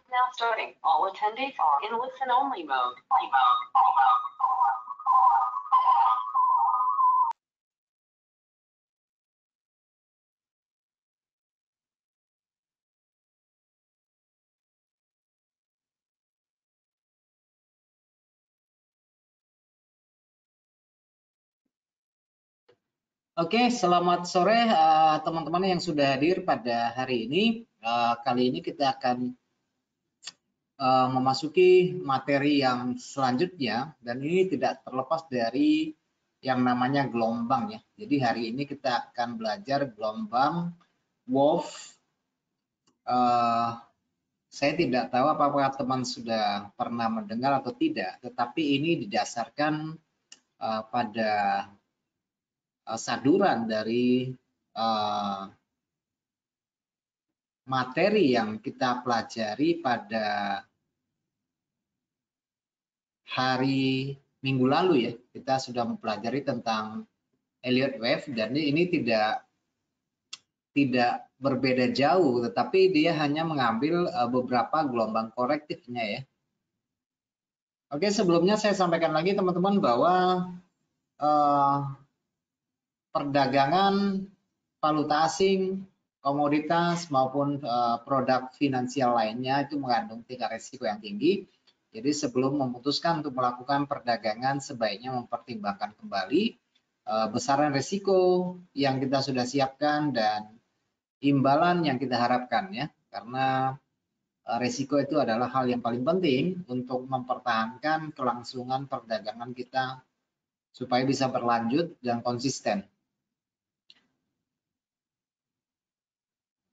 Now starting. All attendees are in listen-only mode. Oke, selamat sore teman-teman yang sudah hadir pada hari ini. Kali ini kita akan memasuki materi yang selanjutnya, dan ini tidak terlepas dari yang namanya gelombang ya. Jadi hari ini kita akan belajar gelombang WOV. Saya tidak tahu apakah teman sudah pernah mendengar atau tidak, tetapi ini didasarkan pada saduran dari materi yang kita pelajari pada hari Minggu lalu ya. Kita sudah mempelajari tentang Elliott wave, dan ini tidak berbeda jauh, tetapi dia hanya mengambil beberapa gelombang korektifnya ya. Oke, sebelumnya saya sampaikan lagi teman-teman bahwa perdagangan valuta asing, komoditas maupun produk finansial lainnya itu mengandung tingkat risiko yang tinggi. Jadi sebelum memutuskan untuk melakukan perdagangan, sebaiknya mempertimbangkan kembali besaran risiko yang kita sudah siapkan dan imbalan yang kita harapkan ya. Karena risiko itu adalah hal yang paling penting untuk mempertahankan kelangsungan perdagangan kita supaya bisa berlanjut dan konsisten.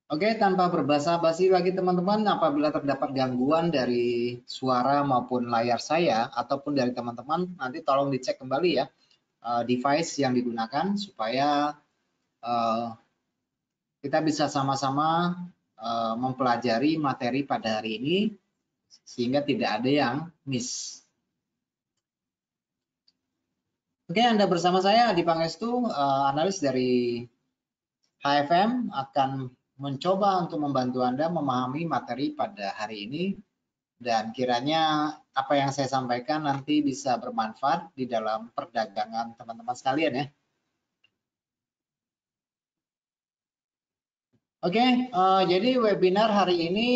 Oke, tanpa berbasa-basi lagi teman-teman, apabila terdapat gangguan dari suara maupun layar saya ataupun dari teman-teman, nanti tolong dicek kembali ya device yang digunakan supaya kita bisa sama-sama mempelajari materi pada hari ini sehingga tidak ada yang miss. Oke, Anda bersama saya Adi Pangestu, analis dari HFM, akan mencoba untuk membantu Anda memahami materi pada hari ini, dan kiranya apa yang saya sampaikan nanti bisa bermanfaat di dalam perdagangan teman-teman sekalian ya. Oke, jadi webinar hari ini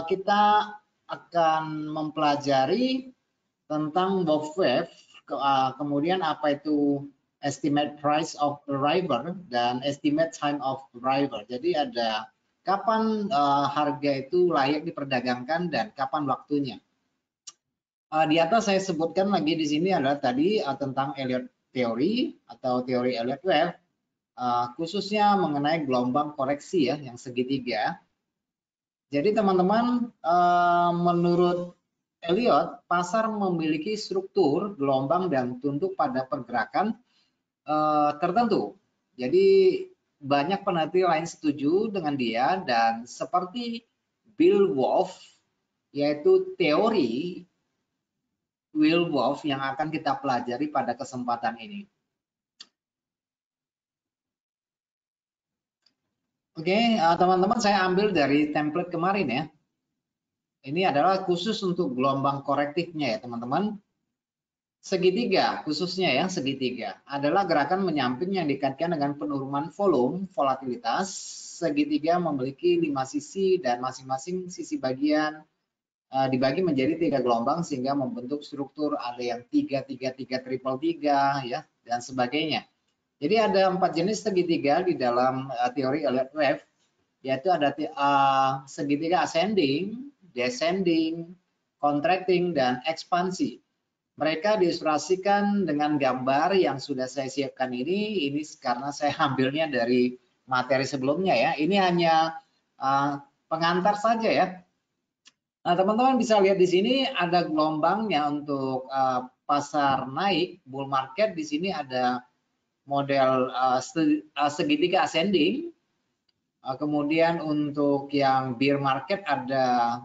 kita akan mempelajari tentang WOV wave, kemudian apa itu estimate price of arrival dan estimate time of arrival. Jadi ada kapan harga itu layak diperdagangkan dan kapan waktunya. Di atas saya sebutkan lagi di sini adalah tadi tentang Elliott theory atau teori Elliott wave, khususnya mengenai gelombang koreksi ya yang segitiga. Jadi teman-teman, menurut Elliott, pasar memiliki struktur gelombang dan tunduk pada pergerakan tertentu. Jadi banyak peneliti lain setuju dengan dia, dan seperti Bill Wolff, yaitu teori Bill Wolff yang akan kita pelajari pada kesempatan ini. Oke, teman-teman, saya ambil dari template kemarin ya. Ini adalah khusus untuk gelombang korektifnya ya teman-teman. Segitiga, khususnya ya segitiga, adalah gerakan menyamping yang dikaitkan dengan penurunan volume, volatilitas. Segitiga memiliki 5 sisi dan masing-masing sisi bagian dibagi menjadi 3 gelombang sehingga membentuk struktur ada yang 3, 3, 3, triple 3 ya, dan sebagainya. Jadi ada 4 jenis segitiga di dalam teori Elliott wave, yaitu ada segitiga ascending, descending, contracting, dan ekspansi. Mereka diilustrasikan dengan gambar yang sudah saya siapkan ini karena saya ambilnya dari materi sebelumnya ya. Ini hanya pengantar saja ya. Nah, teman-teman bisa lihat di sini ada gelombangnya untuk pasar naik, bull market. Di sini ada model segitiga ascending. Kemudian untuk yang bear market ada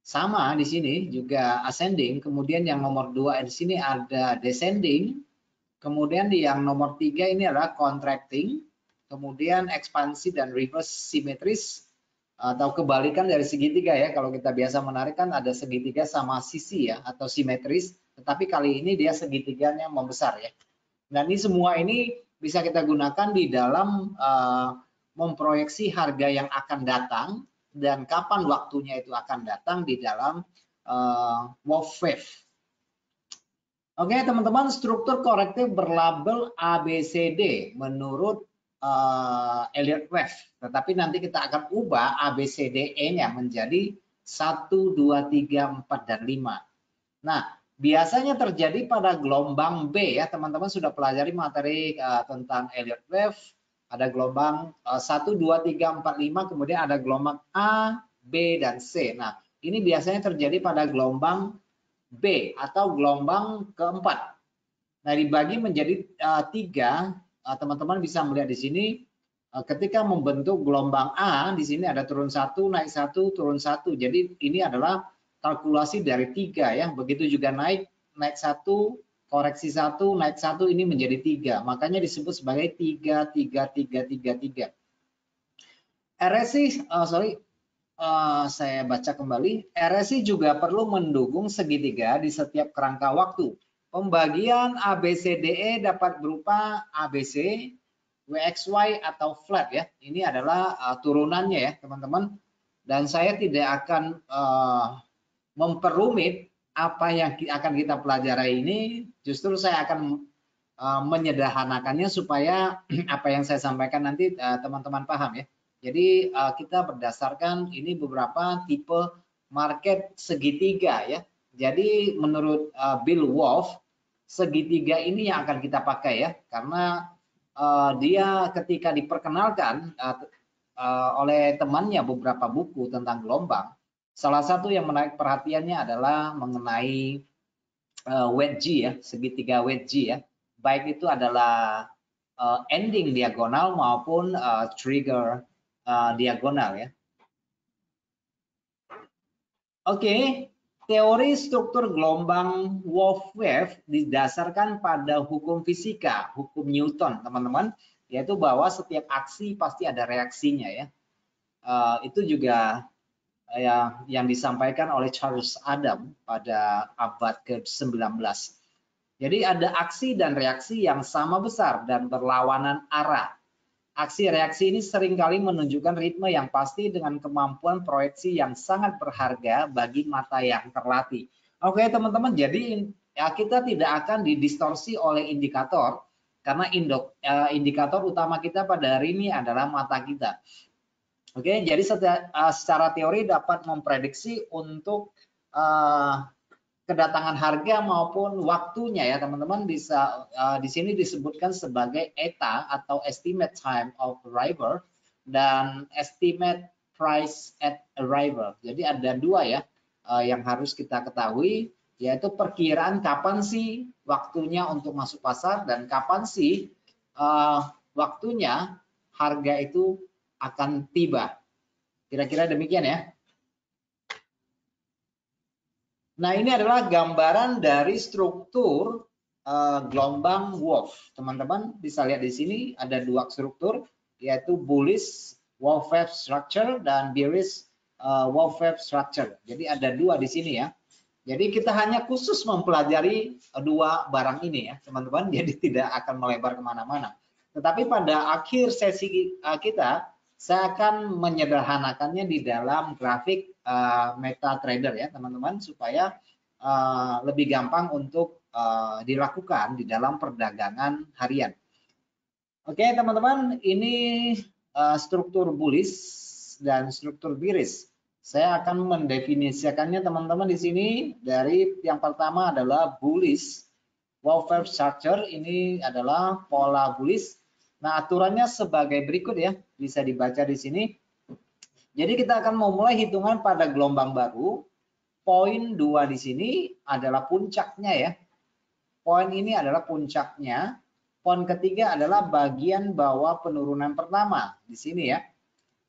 sama di sini juga ascending. Kemudian yang nomor 2 di sini ada descending. Kemudian yang nomor 3 ini adalah contracting. Kemudian ekspansi dan reverse simetris atau kebalikan dari segitiga ya. Kalau kita biasa menarik kan ada segitiga sama sisi ya atau simetris, tetapi kali ini dia segitiganya membesar ya. Dan ini semua ini bisa kita gunakan di dalam memproyeksi harga yang akan datang dan kapan waktunya itu akan datang di dalam Wolf Wave. Oke teman-teman, struktur korektif berlabel ABCD menurut Elliott Wave, tetapi nanti kita akan ubah ABCDE-nya menjadi 1, 2, 3, 4, dan 5. Nah, biasanya terjadi pada gelombang B ya, teman-teman sudah pelajari materi tentang Elliott Wave, ada gelombang 1, 2, 3, 4, 5, kemudian ada gelombang A, B, dan C. Nah, ini biasanya terjadi pada gelombang B atau gelombang keempat. Nah, dibagi menjadi 3, teman-teman bisa melihat di sini ketika membentuk gelombang A, di sini ada turun 1, naik 1, turun 1. Jadi ini adalah kalkulasi dari 3 ya. Begitu juga naik 1, koreksi 1, naik 1, ini menjadi 3. Makanya disebut sebagai 3, 3, 3, 3, 3. RSI, saya baca kembali, RSI juga perlu mendukung segitiga di setiap kerangka waktu. Pembagian ABCDE dapat berupa ABC, WXY, atau flat ya. Ini adalah turunannya ya teman-teman. Dan saya tidak akan memperumit apa yang akan kita pelajari ini. Justru saya akan menyederhanakannya supaya apa yang saya sampaikan nanti teman-teman paham ya. Jadi kita berdasarkan ini beberapa tipe market segitiga ya. Jadi menurut Bill Wolf, segitiga ini yang akan kita pakai ya, karena dia ketika diperkenalkan oleh temannya beberapa buku tentang gelombang, salah satu yang menarik perhatiannya adalah mengenai wedge ya, segitiga wedge ya. Baik itu adalah ending diagonal maupun trigger diagonal ya. Oke. Teori struktur gelombang Wolf Wave didasarkan pada hukum fisika, hukum Newton, teman-teman, yaitu bahwa setiap aksi pasti ada reaksinya ya. Itu juga yang disampaikan oleh Charles Adam pada abad ke-19. Jadi ada aksi dan reaksi yang sama besar dan berlawanan arah. Aksi reaksi ini seringkali menunjukkan ritme yang pasti dengan kemampuan proyeksi yang sangat berharga bagi mata yang terlatih. Oke teman-teman, jadi ya, kita tidak akan didistorsi oleh indikator karena indikator utama kita pada hari ini adalah mata kita. Oke, jadi secara teori dapat memprediksi untuk kedatangan harga maupun waktunya ya teman-teman. Bisa di sini disebutkan sebagai ETA atau estimate time of arrival dan estimate price at arrival. Jadi ada dua ya yang harus kita ketahui, yaitu perkiraan kapan sih waktunya untuk masuk pasar dan kapan sih waktunya harga itu akan tiba. Kira-kira demikian ya. Nah, ini adalah gambaran dari struktur gelombang Wolf. Teman-teman bisa lihat di sini ada dua struktur, yaitu bullish Wolf Wave Structure dan bearish Wolf Wave Structure. Jadi ada dua di sini ya. Jadi kita hanya khusus mempelajari dua barang ini ya, teman-teman. Jadi tidak akan melebar kemana-mana. Tetapi pada akhir sesi kita, saya akan menyederhanakannya di dalam grafik MetaTrader ya teman-teman, supaya lebih gampang untuk dilakukan di dalam perdagangan harian. Oke teman-teman, ini struktur bullish dan struktur bearish. Saya akan mendefinisikannya teman-teman di sini. Dari yang pertama adalah bullish Wolf Wave Structure, ini adalah pola bullish. Nah, aturannya sebagai berikut ya, bisa dibaca di sini. Jadi kita akan memulai hitungan pada gelombang baru. Poin 2 di sini adalah puncaknya ya. Poin ini adalah puncaknya. Poin ketiga adalah bagian bawah penurunan pertama di sini ya.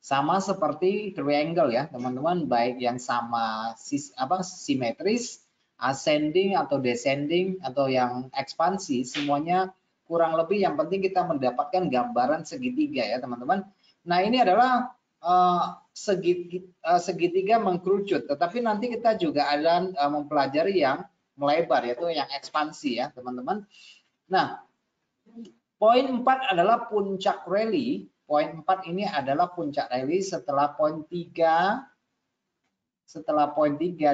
Sama seperti triangle ya, teman-teman, baik yang sama simetris, ascending atau descending atau yang ekspansi, semuanya kurang lebih yang penting kita mendapatkan gambaran segitiga ya, teman-teman. Nah, ini adalah segitiga mengkerucut, tetapi nanti kita juga akan mempelajari yang melebar, yaitu yang ekspansi ya teman-teman. Nah, poin 4 adalah puncak rally. Poin 4 ini adalah puncak rally setelah poin 3,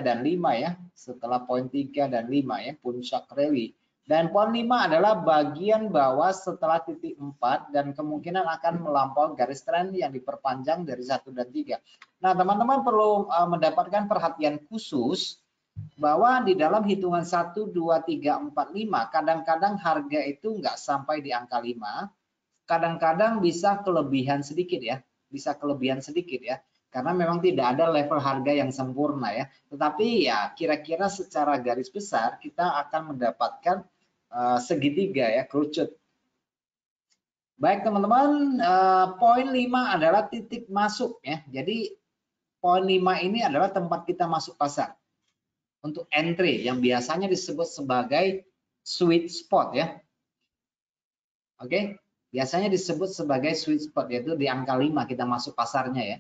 dan 5 ya. Setelah poin 3 dan 5 ya, puncak rally. Dan poin 5 adalah bagian bawah setelah titik 4 dan kemungkinan akan melampaui garis tren yang diperpanjang dari 1 dan 3. Nah, teman-teman perlu mendapatkan perhatian khusus bahwa di dalam hitungan 1, 2, 3, 4, 5, kadang-kadang harga itu nggak sampai di angka 5, kadang-kadang bisa kelebihan sedikit ya, karena memang tidak ada level harga yang sempurna ya, tetapi ya kira-kira secara garis besar kita akan mendapatkan segitiga ya, kerucut. Baik teman-teman, poin 5 adalah titik masuk ya, jadi poin 5 ini adalah tempat kita masuk pasar untuk entry yang biasanya disebut sebagai sweet spot ya. Oke, biasanya disebut sebagai sweet spot, yaitu di angka 5 kita masuk pasarnya ya.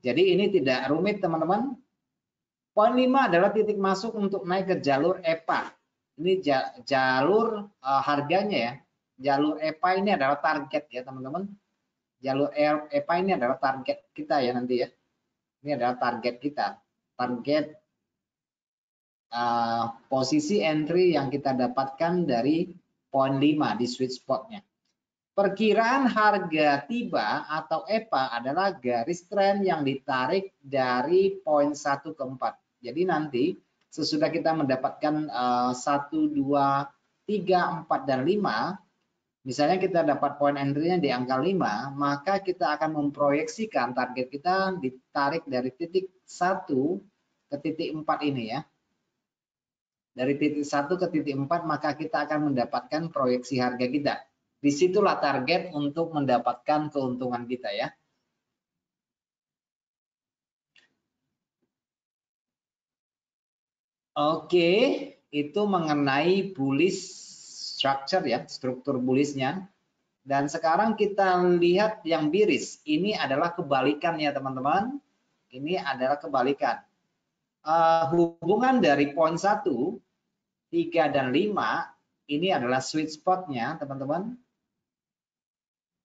Jadi ini tidak rumit teman-teman. Poin 5 adalah titik masuk untuk naik ke jalur EPA. Ini jalur harganya ya. Jalur EPA ini adalah target ya teman-teman. Jalur EPA ini adalah target kita ya nanti ya. Ini adalah target kita. Target posisi entry yang kita dapatkan dari poin 5 di sweet spotnya. Perkiraan harga tiba atau EPA adalah garis tren yang ditarik dari poin 1 ke 4. Jadi nanti sesudah kita mendapatkan 1, 2, 3, 4, dan 5, misalnya kita dapat poin entry-nya di angka 5, maka kita akan memproyeksikan target kita ditarik dari titik 1 ke titik 4 ini ya. Dari titik 1 ke titik 4, maka kita akan mendapatkan proyeksi harga kita. Disitulah target untuk mendapatkan keuntungan kita ya. Oke, itu mengenai bullish structure ya, struktur bullishnya. Dan sekarang kita lihat yang bearish. Ini adalah kebalikan ya teman-teman. Ini adalah kebalikan. Hubungan dari poin 1, 3, dan 5 ini adalah sweet spotnya teman-teman.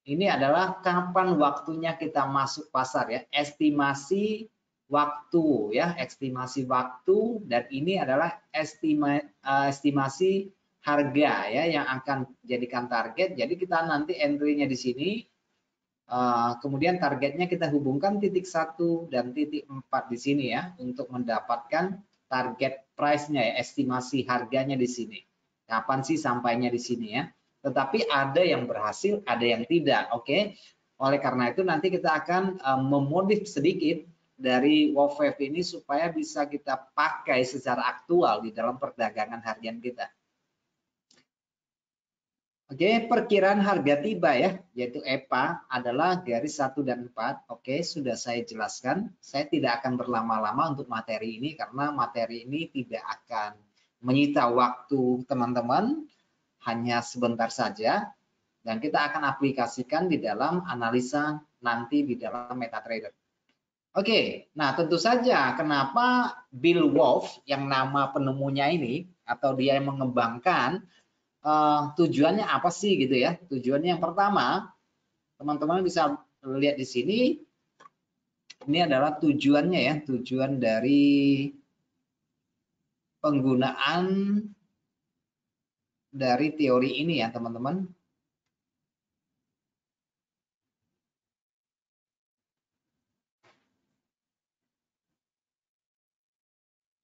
Ini adalah kapan waktunya kita masuk pasar ya, estimasi waktu ya, estimasi waktu, dan ini adalah estimasi harga ya yang akan jadikan target. Jadi kita nanti entry-nya di sini, kemudian targetnya kita hubungkan titik 1 dan titik 4 di sini ya untuk mendapatkan target price-nya ya, estimasi harganya di sini. Kapan sih sampainya di sini ya? Tetapi ada yang berhasil, ada yang tidak. Oke. Oleh karena itu nanti kita akan memodif sedikit dari WOFF ini supaya bisa kita pakai secara aktual di dalam perdagangan harian kita. Oke, perkiraan harga tiba ya, yaitu EPA adalah garis 1 dan 4. Oke, sudah saya jelaskan. Saya tidak akan berlama-lama untuk materi ini karena materi ini tidak akan menyita waktu teman-teman, hanya sebentar saja, dan kita akan aplikasikan di dalam analisa nanti di dalam MetaTrader. Oke, nah tentu saja kenapa Bill Wolf yang nama penemunya ini atau dia yang mengembangkan, tujuannya apa sih gitu ya? Tujuannya yang pertama, teman-teman bisa lihat di sini, ini adalah tujuannya ya, tujuan dari penggunaan dari teori ini ya teman-teman.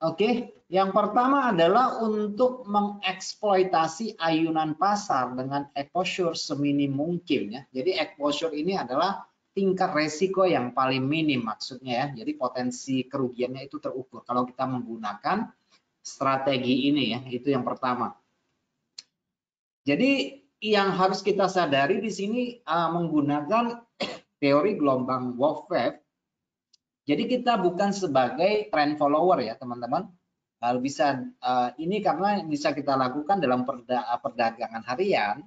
Oke, yang pertama adalah untuk mengeksploitasi ayunan pasar dengan exposure seminim mungkin ya. Jadi exposure ini adalah tingkat resiko yang paling minim maksudnya ya. Jadi potensi kerugiannya itu terukur kalau kita menggunakan strategi ini ya. Itu yang pertama. Jadi yang harus kita sadari di sini menggunakan teori gelombang WOFF. Jadi kita bukan sebagai trend follower ya teman-teman. Kalau bisa ini karena bisa kita lakukan dalam perdagangan harian.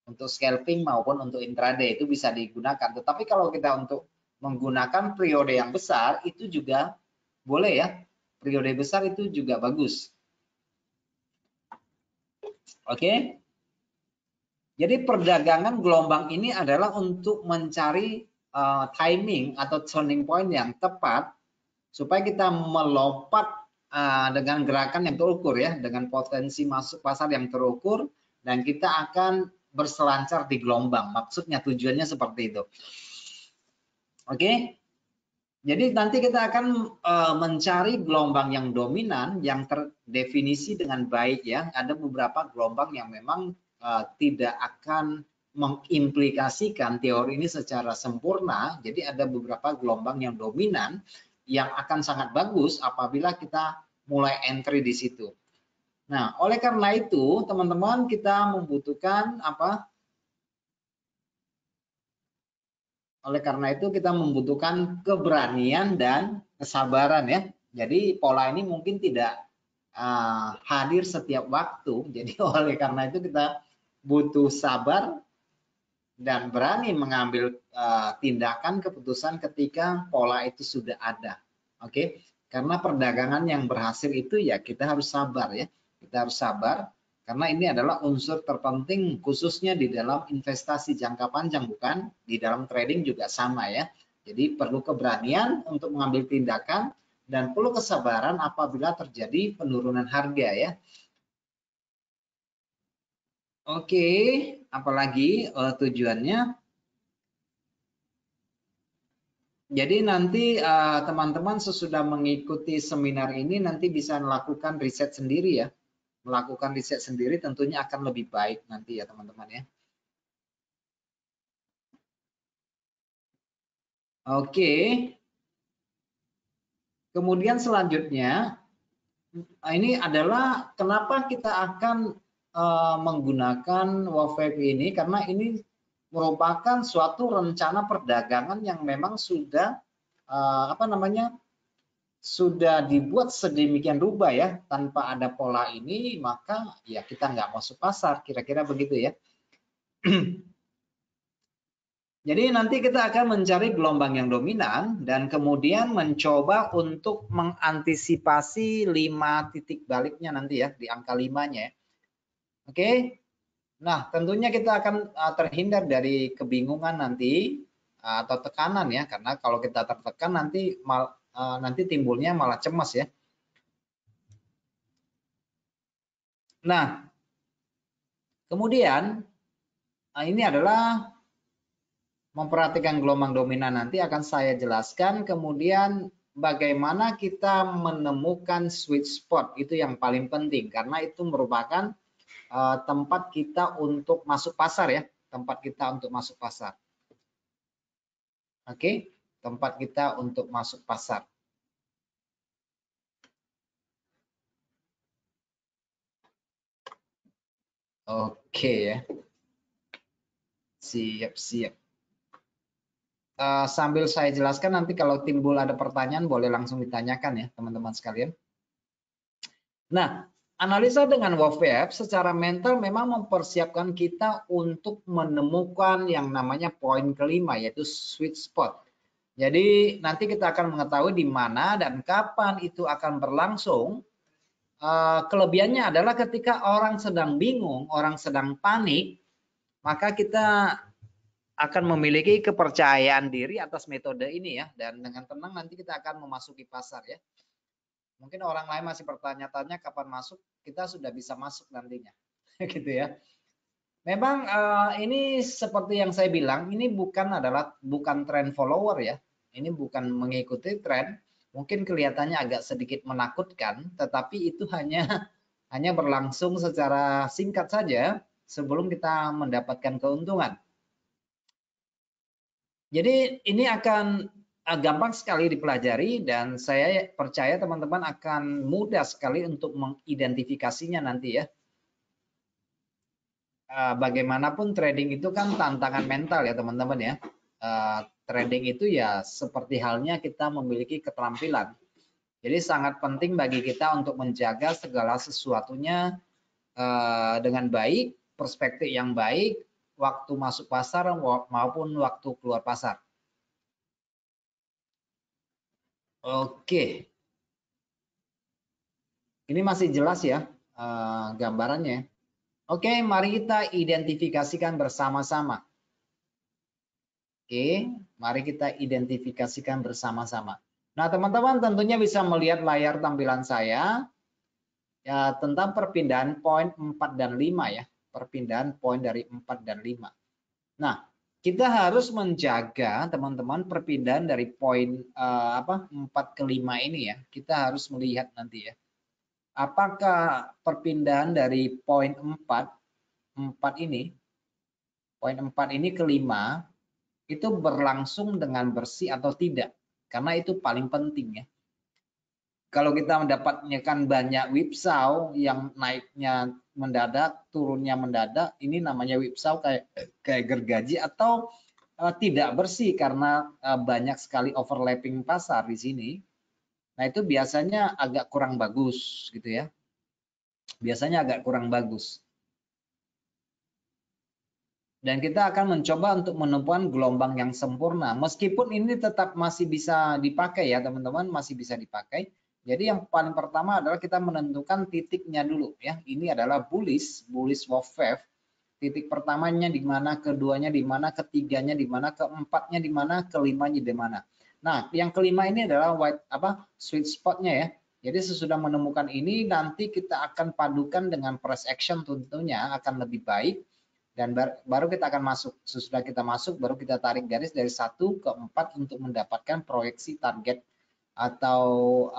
Untuk scalping maupun untuk intraday itu bisa digunakan. Tetapi kalau kita untuk menggunakan periode yang besar itu juga boleh ya. Periode besar itu juga bagus. Oke. Jadi perdagangan gelombang ini adalah untuk mencari timing atau turning point yang tepat supaya kita melompat dengan gerakan yang terukur ya, dengan potensi masuk pasar yang terukur dan kita akan berselancar di gelombang. Maksudnya tujuannya seperti itu. Oke. Jadi nanti kita akan mencari gelombang yang dominan yang terdefinisi dengan baik ya. Ada beberapa gelombang yang memang tidak akan mengimplikasikan teori ini secara sempurna. Jadi ada beberapa gelombang yang dominan yang akan sangat bagus apabila kita mulai entry di situ. Nah, oleh karena itu, teman-teman, kita membutuhkan apa? Oleh karena itu, kita membutuhkan keberanian dan kesabaran ya. Jadi pola ini mungkin tidak hadir setiap waktu. Jadi oleh karena itu kita butuh sabar dan berani mengambil tindakan keputusan ketika pola itu sudah ada. Oke, karena perdagangan yang berhasil itu ya kita harus sabar ya. Kita harus sabar karena ini adalah unsur terpenting khususnya di dalam investasi jangka panjang, bukan di dalam trading juga sama ya. Jadi perlu keberanian untuk mengambil tindakan dan perlu kesabaran apabila terjadi penurunan harga ya. Oke, apalagi tujuannya? Jadi nanti teman-teman sesudah mengikuti seminar ini nanti bisa melakukan riset sendiri ya. Melakukan riset sendiri tentunya akan lebih baik nanti ya teman-teman ya. Oke. Kemudian selanjutnya ini adalah kenapa kita akan menggunakan WOFAB ini, karena ini merupakan suatu rencana perdagangan yang memang sudah sudah dibuat sedemikian rupa ya. Tanpa ada pola ini maka ya kita nggak masuk pasar, kira-kira begitu ya. Jadi nanti kita akan mencari gelombang yang dominan dan kemudian mencoba untuk mengantisipasi 5 titik baliknya nanti ya, di angka 5-nya. Oke. Nah, tentunya kita akan terhindar dari kebingungan nanti atau tekanan ya, karena kalau kita tertekan nanti timbulnya malah cemas ya. Nah, kemudian ini adalah memperhatikan gelombang dominan, nanti akan saya jelaskan. Kemudian bagaimana kita menemukan sweet spot, itu yang paling penting karena itu merupakan tempat kita untuk masuk pasar ya, tempat kita untuk masuk pasar. Oke, tempat kita untuk masuk pasar. Oke ya, siap. Sambil saya jelaskan, nanti kalau timbul ada pertanyaan boleh langsung ditanyakan ya teman-teman sekalian. Nah, analisa dengan WOFAB secara mental memang mempersiapkan kita untuk menemukan yang namanya poin kelima, yaitu sweet spot. Jadi nanti kita akan mengetahui di mana dan kapan itu akan berlangsung. Kelebihannya adalah ketika orang sedang bingung, orang sedang panik, maka kita akan memiliki kepercayaan diri atas metode ini ya, dan dengan tenang nanti kita akan memasuki pasar ya. Mungkin orang lain masih bertanya-tanya kapan masuk, kita sudah bisa masuk nantinya gitu ya. Memang ini seperti yang saya bilang, ini bukan tren follower ya, ini bukan mengikuti tren. Mungkin kelihatannya agak sedikit menakutkan, tetapi itu hanya berlangsung secara singkat saja sebelum kita mendapatkan keuntungan. Jadi ini akan gampang sekali dipelajari dan saya percaya teman-teman akan mudah sekali untuk mengidentifikasinya nanti ya. Bagaimanapun trading itu kan tantangan mental ya teman-teman ya. Trading itu ya seperti halnya kita memiliki keterampilan. Jadi sangat penting bagi kita untuk menjaga segala sesuatunya dengan baik, perspektif yang baik, waktu masuk pasar maupun waktu keluar pasar. Oke. Ini masih jelas ya gambarannya. Oke, mari kita identifikasikan bersama-sama. Oke, mari kita identifikasikan bersama-sama. Nah, teman-teman tentunya bisa melihat layar tampilan saya ya tentang perpindahan poin 4 dan 5 ya. Perpindahan poin dari 4 dan 5. Nah, kita harus menjaga teman-teman perpindahan dari poin 4 ke 5 ini ya. Kita harus melihat nanti ya. Apakah perpindahan dari poin 4 ini, poin 4 ini ke 5 itu berlangsung dengan bersih atau tidak? Karena itu paling penting ya. Kalau kita mendapatnya kan banyak whipsaw yang naiknya mendadak, turunnya mendadak, ini namanya whipsaw kayak gergaji atau tidak bersih karena banyak sekali overlapping pasar di sini. Nah, itu biasanya agak kurang bagus gitu ya. Biasanya agak kurang bagus. Dan kita akan mencoba untuk menemukan gelombang yang sempurna. Meskipun ini tetap masih bisa dipakai ya teman-teman, masih bisa dipakai. Jadi yang paling pertama adalah kita menentukan titiknya dulu ya. Ini adalah bullish wolf wave. Titik pertamanya di mana, keduanya di mana, ketiganya di mana, keempatnya di mana, kelimanya di mana. Nah, yang kelima ini adalah sweet spotnya ya. Jadi sesudah menemukan ini nanti kita akan padukan dengan price action tentunya akan lebih baik. Dan baru kita akan masuk. Sesudah kita masuk, baru kita tarik garis dari 1 ke 4 untuk mendapatkan proyeksi target atau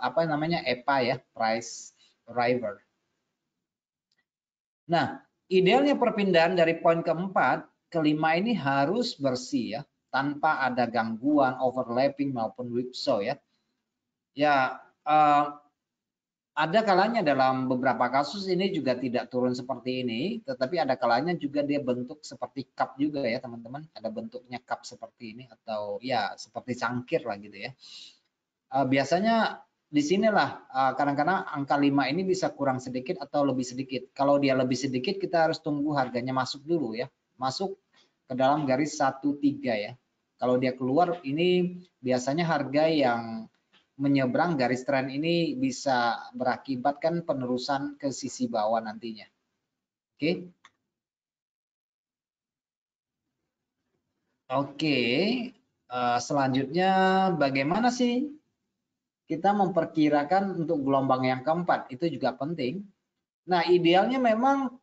EPA ya, price driver. Nah, idealnya perpindahan dari poin keempat ke 5 ini harus bersih ya, tanpa ada gangguan, overlapping maupun whipsaw ya. Ya, ada kalanya dalam beberapa kasus ini juga tidak turun seperti ini, tetapi ada kalanya juga dia bentuk seperti cup juga ya teman-teman. Ada bentuknya cup seperti ini atau ya seperti cangkir lah gitu ya. Biasanya di sinilah kadang-kadang angka 5 ini bisa kurang sedikit atau lebih sedikit. Kalau dia lebih sedikit kita harus tunggu harganya masuk dulu ya. Masuk ke dalam garis 13 ya. Kalau dia keluar ini biasanya harga yang menyeberang garis tren ini bisa berakibatkan penerusan ke sisi bawah nantinya. Oke. Oke. Selanjutnya bagaimana sih kita memperkirakan untuk gelombang yang keempat? Itu juga penting. Nah, idealnya memang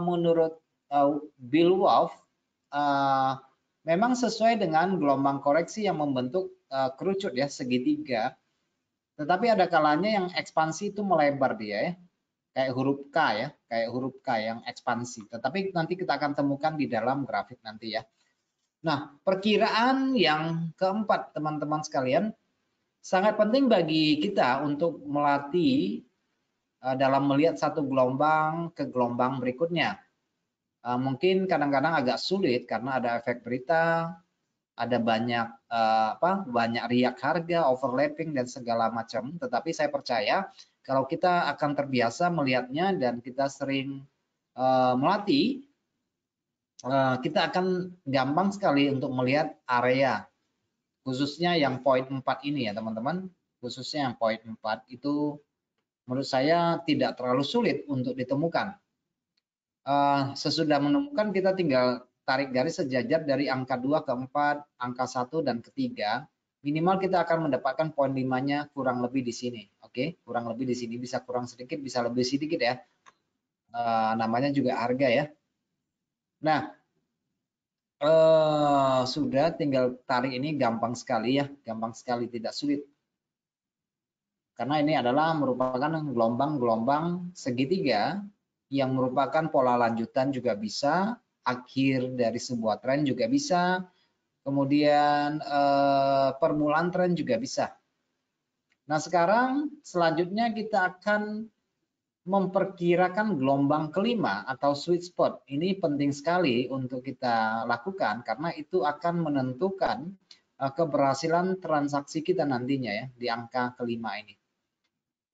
menurut Bill Wolf memang sesuai dengan gelombang koreksi yang membentuk kerucut ya segitiga. Tetapi ada kalanya yang ekspansi itu melebar dia ya. Kayak huruf K ya, kayak huruf K yang ekspansi. Tetapi nanti kita akan temukan di dalam grafik nanti ya. Nah, perkiraan yang keempat teman-teman sekalian sangat penting bagi kita untuk melatih dalam melihat satu gelombang ke gelombang berikutnya. Mungkin kadang-kadang agak sulit karena ada efek berita, ada banyak banyak riak harga, overlapping dan segala macam. Tetapi saya percaya kalau kita akan terbiasa melihatnya dan kita sering melatih, kita akan gampang sekali untuk melihat area, khususnya yang poin 4 ini ya teman-teman. Khususnya yang poin 4 itu menurut saya tidak terlalu sulit untuk ditemukan. Sesudah menemukan kita tinggal tarik garis sejajar dari angka 2 ke 4, angka 1 dan ketiga. Minimal kita akan mendapatkan poin 5-nya kurang lebih di sini. Oke, kurang lebih di sini, bisa kurang sedikit, bisa lebih sedikit ya. Namanya juga harga ya. Nah, sudah tinggal tarik ini gampang sekali ya, gampang sekali, tidak sulit. Karena ini adalah merupakan gelombang-gelombang segitiga yang merupakan pola lanjutan juga bisa, akhir dari sebuah tren juga bisa, kemudian permulaan tren juga bisa. Nah, sekarang selanjutnya kita akan memperkirakan gelombang kelima atau sweet spot. Ini penting sekali untuk kita lakukan karena itu akan menentukan keberhasilan transaksi kita nantinya ya di angka kelima ini.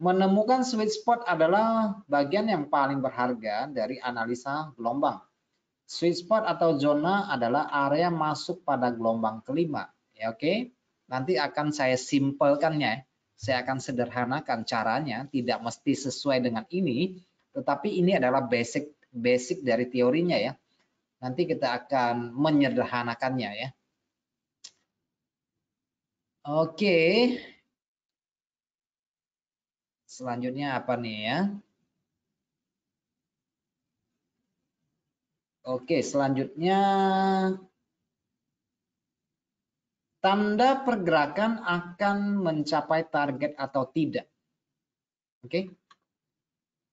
Menemukan sweet spot adalah bagian yang paling berharga dari analisa gelombang. Sweet spot atau zona adalah area masuk pada gelombang kelima. Ya, oke. Nanti akan saya simpelkannya. Saya akan sederhanakan caranya, tidak mesti sesuai dengan ini, tetapi ini adalah basic dari teorinya ya. Nanti kita akan menyederhanakannya ya. Oke. Selanjutnya apa nih ya? Oke, selanjutnya tanda pergerakan akan mencapai target atau tidak. Oke.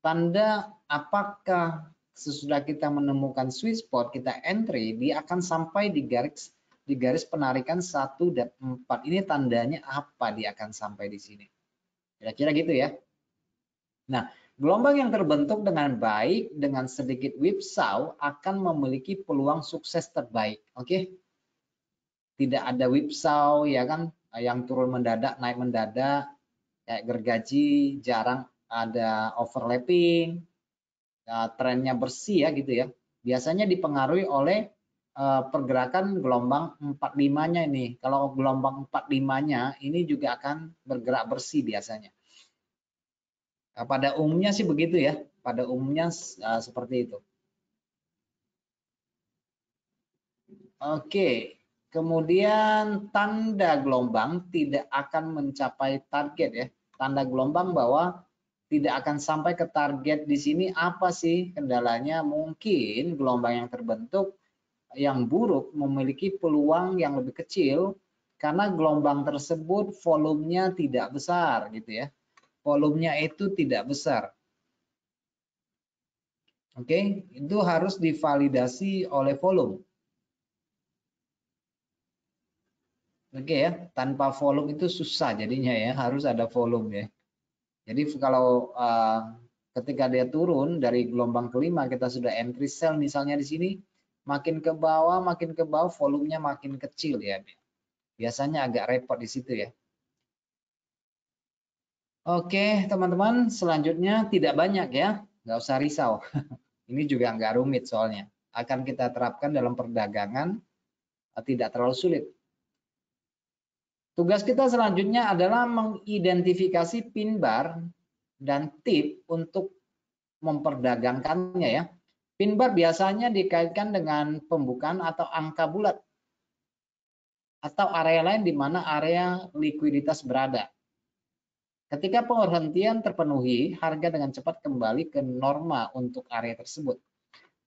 Tanda apakah sesudah kita menemukan sweet spot, kita entry, dia akan sampai di garis penarikan 1 dan 4. Ini tandanya apa dia akan sampai di sini? Kira-kira gitu ya. Nah, gelombang yang terbentuk dengan baik dengan sedikit whipsaw akan memiliki peluang sukses terbaik. Oke. Tidak ada whipsaw ya kan, yang turun mendadak, naik mendadak, kayak gergaji, jarang ada overlapping, trennya bersih ya gitu ya. Biasanya dipengaruhi oleh pergerakan gelombang 45-nya ini. Kalau gelombang 45-nya ini juga akan bergerak bersih biasanya. Pada umumnya sih begitu ya. Pada umumnya seperti itu. Oke. Kemudian tanda gelombang tidak akan mencapai target ya. Tanda gelombang bahwa tidak akan sampai ke target di sini apa sih kendalanya? Mungkin gelombang yang terbentuk yang buruk memiliki peluang yang lebih kecil karena gelombang tersebut volumenya tidak besar gitu ya. Volumenya itu tidak besar. Oke, itu harus divalidasi oleh volume. Oke ya, tanpa volume itu susah jadinya ya, harus ada volume ya. Jadi kalau ketika dia turun dari gelombang kelima, kita sudah entry sell misalnya di sini, makin ke bawah volumenya makin kecil ya. Biasanya agak repot di situ ya. Oke teman-teman, selanjutnya tidak banyak ya, nggak usah risau. Ini juga nggak rumit soalnya. Akan kita terapkan dalam perdagangan, tidak terlalu sulit. Tugas kita selanjutnya adalah mengidentifikasi pin bar dan tip untuk memperdagangkannya ya. Pin bar biasanya dikaitkan dengan pembukaan atau angka bulat atau area lain di mana area likuiditas berada. Ketika penghentian terpenuhi, harga dengan cepat kembali ke norma untuk area tersebut.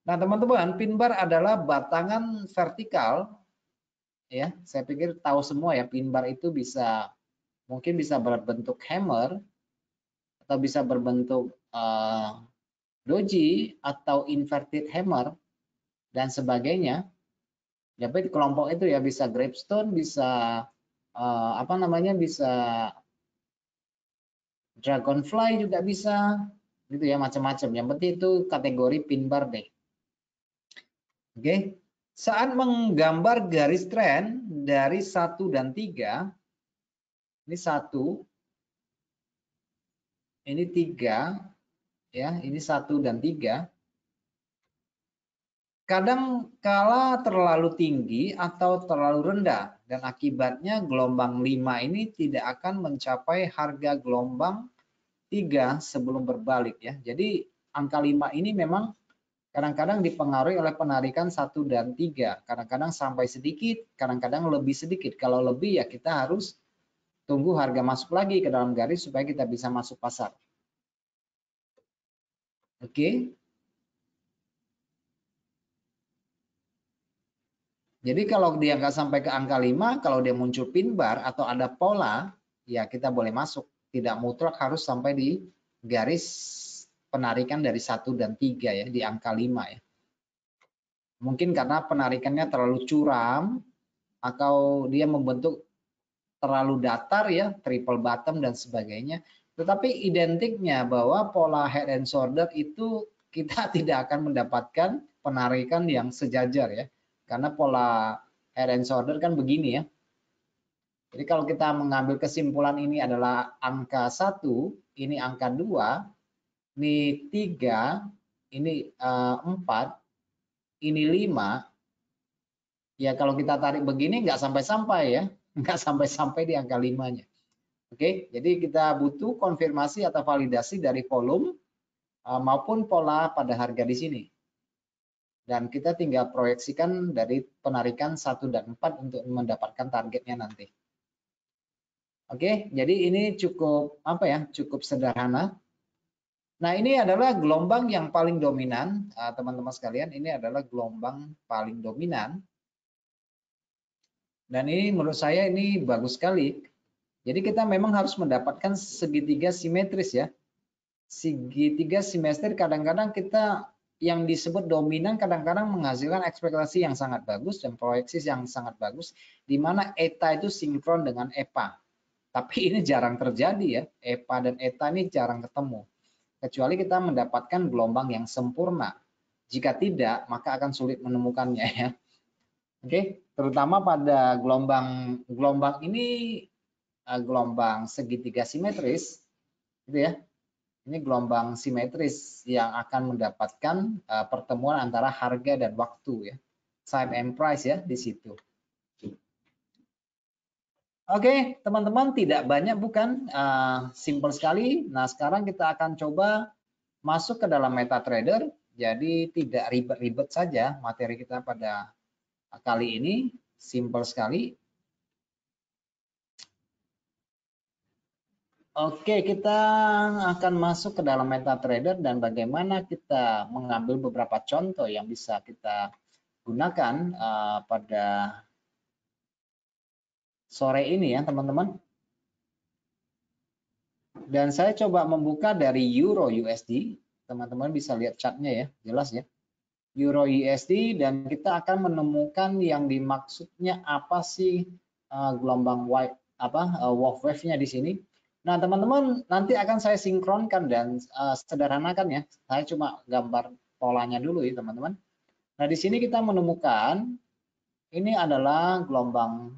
Nah, teman-teman, pin bar adalah batangan vertikal ya. Saya pikir tahu semua ya, pin bar itu mungkin bisa berbentuk hammer atau bisa berbentuk doji atau inverted hammer dan sebagainya. Jadi kelompok itu ya bisa gravestone, bisa bisa dragonfly juga bisa, gitu ya macam-macam. Yang penting itu kategori pin bar deh. Oke, saat menggambar garis tren dari 1 dan 3, ini 1, ini 3, ya, ini 1 dan 3. Kadang kala terlalu tinggi atau terlalu rendah dan akibatnya gelombang 5 ini tidak akan mencapai harga gelombang 3 sebelum berbalik ya. Jadi angka 5 ini memang kadang-kadang dipengaruhi oleh penarikan 1 dan 3. Kadang-kadang sampai sedikit, kadang-kadang lebih sedikit. Kalau lebih ya kita harus tunggu harga masuk lagi ke dalam garis supaya kita bisa masuk pasar. Oke. Jadi kalau dia nggak sampai ke angka 5, kalau dia muncul pin bar atau ada pola, ya kita boleh masuk. Tidak mutlak harus sampai di garis penarikan dari 1 dan 3 ya, di angka 5 ya. Mungkin karena penarikannya terlalu curam atau dia membentuk terlalu datar ya, triple bottom dan sebagainya. Tetapi identiknya bahwa pola head and shoulder itu kita tidak akan mendapatkan penarikan yang sejajar ya. Karena pola head and shoulder kan begini ya. Jadi kalau kita mengambil kesimpulan ini adalah angka 1, ini angka 2, ini 3, ini 4, ini 5, ya kalau kita tarik begini nggak sampai-sampai ya, nggak sampai-sampai di angka 5-nya. Oke, jadi kita butuh konfirmasi atau validasi dari volume maupun pola pada harga di sini. Dan kita tinggal proyeksikan dari penarikan 1 dan 4 untuk mendapatkan targetnya nanti. Oke, jadi ini cukup apa ya? Cukup sederhana. Nah, ini adalah gelombang yang paling dominan, teman-teman sekalian. Ini adalah gelombang paling dominan. Dan ini menurut saya ini bagus sekali. Jadi kita memang harus mendapatkan segitiga simetris ya. Segitiga simetris kadang-kadang kita yang disebut dominan kadang-kadang menghasilkan ekspektasi yang sangat bagus dan proyeksi yang sangat bagus, di mana eta itu sinkron dengan EPA. Tapi ini jarang terjadi ya, EPA dan eta ini jarang ketemu. Kecuali kita mendapatkan gelombang yang sempurna. Jika tidak, maka akan sulit menemukannya ya. Oke, terutama pada gelombang ini gelombang segitiga simetris, gitu ya. Ini gelombang simetris yang akan mendapatkan pertemuan antara harga dan waktu ya, time and price ya di situ. Oke, teman-teman, tidak banyak bukan, simple sekali. Nah, sekarang kita akan coba masuk ke dalam MetaTrader. Jadi tidak ribet-ribet saja materi kita pada kali ini, simple sekali. Oke, kita akan masuk ke dalam MetaTrader dan bagaimana kita mengambil beberapa contoh yang bisa kita gunakan pada sore ini ya, teman-teman. Dan saya coba membuka dari Euro USD. Teman-teman bisa lihat chartnya ya, jelas ya. Euro USD, dan kita akan menemukan yang dimaksudnya apa sih gelombang wolf wave-nya di sini. Nah, teman-teman, nanti akan saya sinkronkan dan sederhanakan ya. Saya cuma gambar polanya dulu ya, teman-teman. Nah, di sini kita menemukan ini adalah gelombang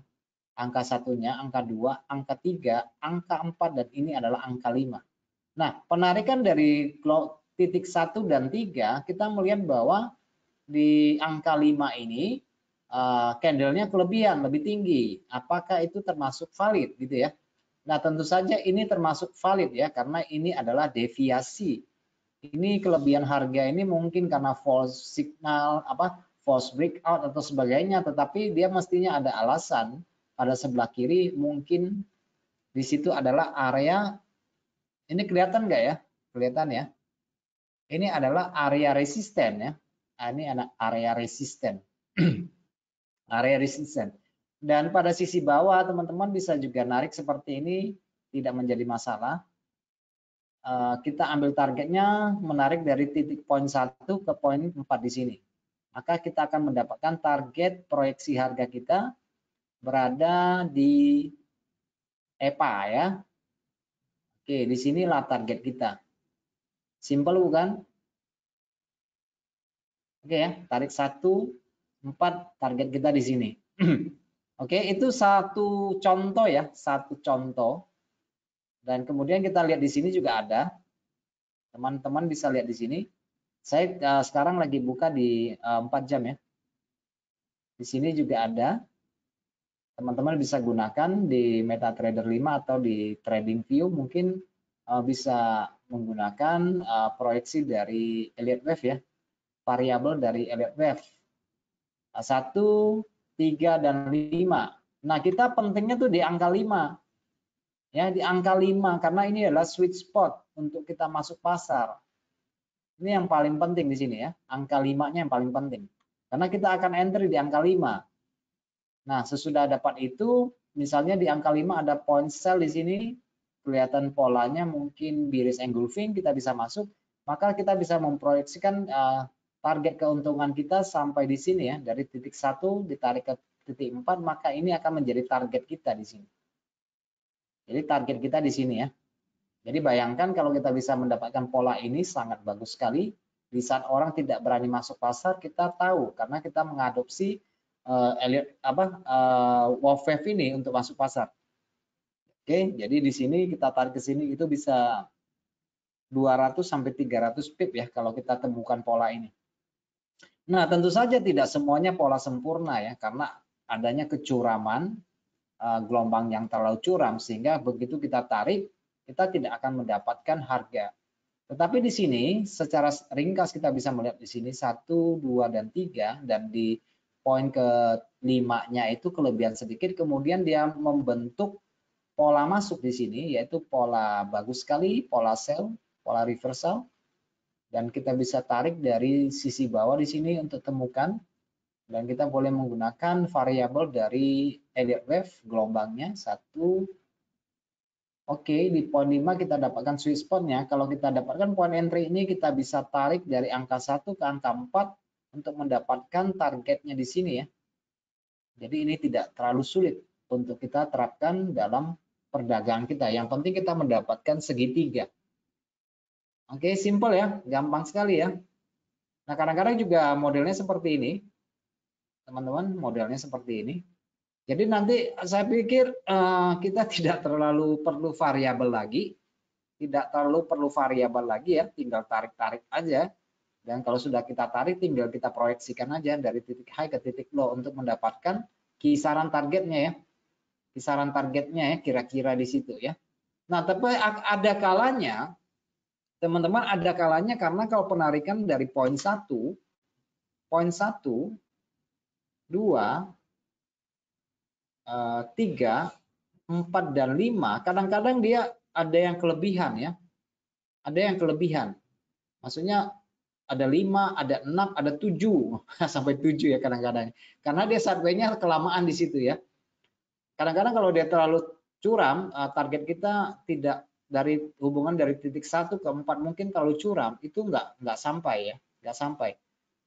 angka 1-nya, angka 2, angka 3, angka 4, dan ini adalah angka 5. Nah, penarikan dari titik 1 dan 3, kita melihat bahwa di angka 5 ini candle-nya kelebihan, lebih tinggi. Apakah itu termasuk valid gitu ya? Nah, tentu saja ini termasuk valid ya, karena ini adalah deviasi. Ini kelebihan harga ini mungkin karena false signal, false breakout atau sebagainya, tetapi dia mestinya ada alasan. Pada sebelah kiri mungkin di situ adalah area, ini kelihatan nggak ya? Kelihatan ya? Ini adalah area resisten ya. Nah, ini ada area resisten. Area resisten. Dan pada sisi bawah teman-teman bisa juga narik seperti ini, tidak menjadi masalah. Kita ambil targetnya menarik dari titik poin 1 ke poin 4 di sini. Maka kita akan mendapatkan target proyeksi harga kita berada di EPA ya. Oke, di sinilah target kita. Simple bukan? Oke ya, tarik 1, 4, target kita di sini. Oke, itu satu contoh ya, satu contoh. Dan kemudian kita lihat di sini juga ada. Teman-teman bisa lihat di sini. Saya sekarang lagi buka di 4 jam ya. Di sini juga ada. Teman-teman bisa gunakan di MetaTrader 5 atau di TradingView mungkin bisa menggunakan proyeksi dari Elliott Wave ya. Variabel dari Elliott Wave. 1, 3, dan 5. Nah, kita pentingnya tuh di angka 5. Ya, di angka 5 karena ini adalah sweet spot untuk kita masuk pasar. Ini yang paling penting di sini ya. Angka 5-nya yang paling penting. Karena kita akan entry di angka 5. Nah, sesudah dapat itu, misalnya di angka 5 ada point sell di sini, kelihatan polanya mungkin bearish engulfing, kita bisa masuk, maka kita bisa memproyeksikan target keuntungan kita sampai di sini ya, dari titik 1 ditarik ke titik 4, maka ini akan menjadi target kita di sini. Jadi target kita di sini ya. Jadi bayangkan kalau kita bisa mendapatkan pola ini sangat bagus sekali. Di saat orang tidak berani masuk pasar, kita tahu karena kita mengadopsi wolf wave ini untuk masuk pasar. Oke, jadi di sini kita tarik ke sini itu bisa 200 sampai 300 pip ya kalau kita temukan pola ini. Nah, tentu saja tidak semuanya pola sempurna ya, karena adanya kecuraman gelombang yang terlalu curam, sehingga begitu kita tarik, kita tidak akan mendapatkan harga. Tetapi di sini secara ringkas kita bisa melihat di sini 1, 2, dan 3, dan di poin ke-5-nya itu kelebihan sedikit, kemudian dia membentuk pola masuk di sini, yaitu pola bagus sekali, pola sell, pola reversal, dan kita bisa tarik dari sisi bawah di sini untuk temukan, dan kita boleh menggunakan variabel dari Elliott wave gelombangnya 1. Oke, di poin 5 kita dapatkan sweet spot-nya. Kalau kita dapatkan poin entry ini, kita bisa tarik dari angka 1 ke angka 4 untuk mendapatkan targetnya di sini ya. Jadi ini tidak terlalu sulit untuk kita terapkan dalam perdagangan kita. Yang penting kita mendapatkan segitiga. Oke, simple ya, gampang sekali ya. Nah, kadang-kadang juga modelnya seperti ini. Teman-teman, modelnya seperti ini. Jadi nanti saya pikir kita tidak terlalu perlu variabel lagi. Tidak terlalu perlu variabel lagi ya, tinggal tarik-tarik aja. Dan kalau sudah kita tarik, tinggal kita proyeksikan aja dari titik high ke titik low untuk mendapatkan kisaran targetnya ya. Kisaran targetnya ya, kira-kira di situ ya. Nah, tapi ada kalanya, teman-teman, ada kalanya karena kalau penarikan dari poin 1, 2, 3, 4, dan 5, kadang-kadang dia ada yang kelebihan ya. Ada yang kelebihan. Maksudnya ada 5, ada 6, ada 7, sampai 7 ya kadang-kadang. Karena dia sideway-nya kelamaan di situ ya. Kadang-kadang kalau dia terlalu curam, target kita tidak dari hubungan dari titik 1 ke 4, mungkin kalau curam itu nggak sampai ya, nggak sampai.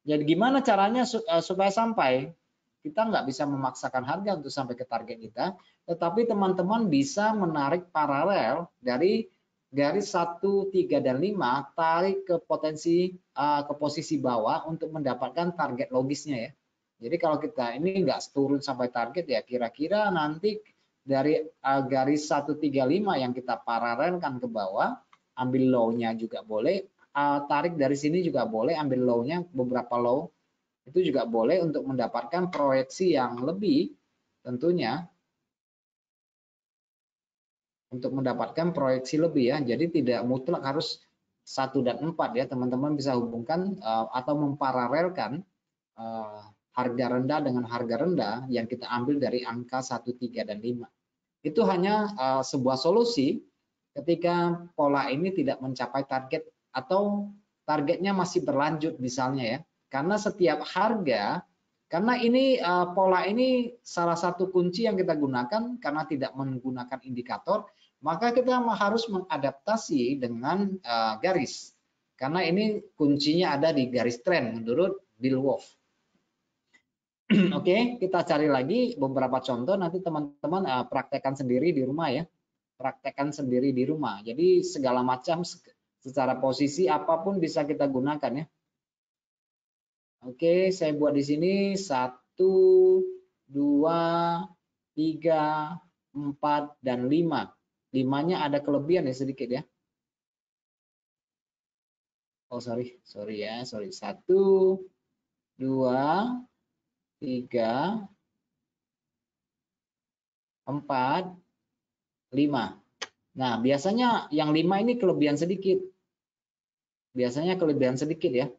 Jadi gimana caranya supaya sampai? Kita nggak bisa memaksakan harga untuk sampai ke target kita, tetapi teman-teman bisa menarik paralel dari garis 1, 3, dan 5, tarik ke ke posisi bawah untuk mendapatkan target logisnya ya. Jadi kalau kita ini nggak turun sampai target ya, kira-kira nanti dari garis 135 yang kita paralelkan ke bawah, ambil low-nya juga boleh, tarik dari sini juga boleh, ambil low-nya, beberapa low itu juga boleh untuk mendapatkan proyeksi yang lebih, tentunya untuk mendapatkan proyeksi lebih ya. Jadi tidak mutlak harus 1 dan 4 ya, teman-teman bisa hubungkan atau memparalelkan harga rendah dengan harga rendah yang kita ambil dari angka 1, 3, dan 5. Itu hanya sebuah solusi ketika pola ini tidak mencapai target atau targetnya masih berlanjut misalnya ya. Karena setiap harga, karena ini pola ini salah satu kunci yang kita gunakan karena tidak menggunakan indikator, maka kita harus mengadaptasi dengan garis. Karena ini kuncinya ada di garis tren menurut Bill Wolf. Oke, kita cari lagi beberapa contoh, nanti teman-teman praktekkan sendiri di rumah ya. Praktekkan sendiri di rumah. Jadi segala macam secara posisi apapun bisa kita gunakan ya. Oke, saya buat di sini 1, 2, 3, 4, dan 5. 5-nya ada kelebihan ya sedikit ya. Oh sorry ya, 1, 2, 3, 4, 5. Nah, biasanya yang 5 ini kelebihan sedikit. Biasanya kelebihan sedikit ya.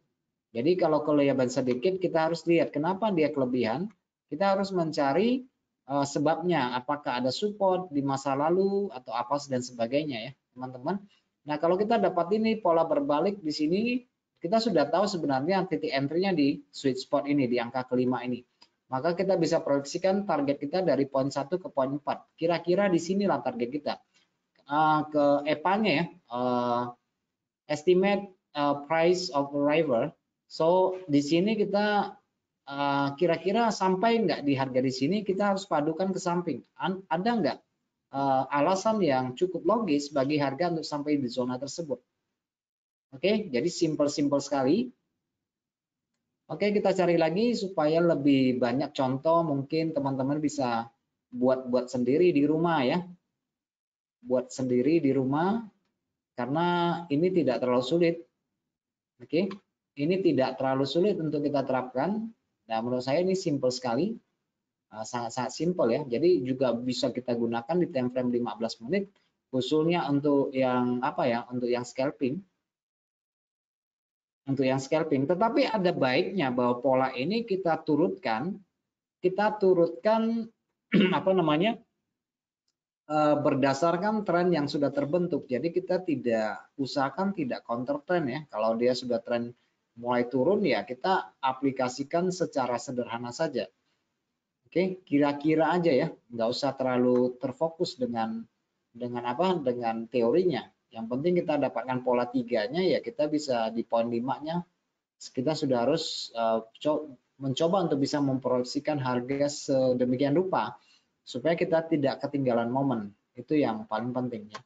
Jadi kalau kelebihan sedikit, kita harus lihat kenapa dia kelebihan. Kita harus mencari sebabnya. Apakah ada support di masa lalu atau apa dan sebagainya ya, teman-teman. Nah, kalau kita dapat ini pola berbalik di sini, kita sudah tahu sebenarnya titik entry-nya di sweet spot ini, di angka kelima ini. Maka kita bisa proyeksikan target kita dari poin 1 ke poin 4. Kira-kira di sinilah target kita. Ke EPA-nya ya, estimate price of arrival. So di sini kita kira-kira sampai nggak di harga di sini, kita harus padukan ke samping. Ada nggak alasan yang cukup logis bagi harga untuk sampai di zona tersebut? Oke, jadi simple sekali. Oke, kita cari lagi supaya lebih banyak contoh, mungkin teman-teman bisa buat sendiri di rumah ya. Buat sendiri di rumah, karena ini tidak terlalu sulit. Oke, ini tidak terlalu sulit untuk kita terapkan. Nah, menurut saya ini simple sekali, sangat-sangat simple ya. Jadi juga bisa kita gunakan di time frame 15 menit, khususnya untuk yang apa ya, untuk yang scalping. Untuk yang scalping, tetapi ada baiknya bahwa pola ini kita turutkan apa namanya, berdasarkan tren yang sudah terbentuk. Jadi kita usahakan tidak counter trend ya. Kalau dia sudah tren mulai turun ya kita aplikasikan secara sederhana saja. Oke, kira-kira aja ya, nggak usah terlalu terfokus dengan teorinya. Yang penting kita dapatkan pola 3-nya ya kita bisa di poin 5-nya kita sudah harus mencoba untuk bisa memproyeksikan harga sedemikian rupa supaya kita tidak ketinggalan momen. Itu yang paling penting ya.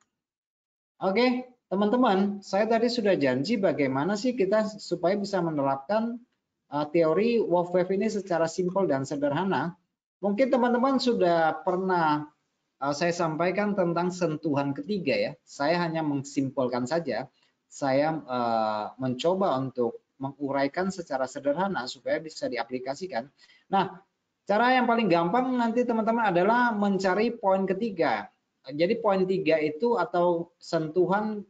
Oke, teman-teman, saya tadi sudah janji bagaimana sih kita supaya bisa menerapkan teori wolf wave ini secara simpel dan sederhana. Mungkin teman-teman sudah pernah saya sampaikan tentang sentuhan ketiga ya. Saya hanya mensimpulkan saja. Saya mencoba untuk menguraikan secara sederhana supaya bisa diaplikasikan. Nah, cara yang paling gampang nanti teman-teman adalah mencari poin ketiga. Jadi poin 3 itu atau sentuhan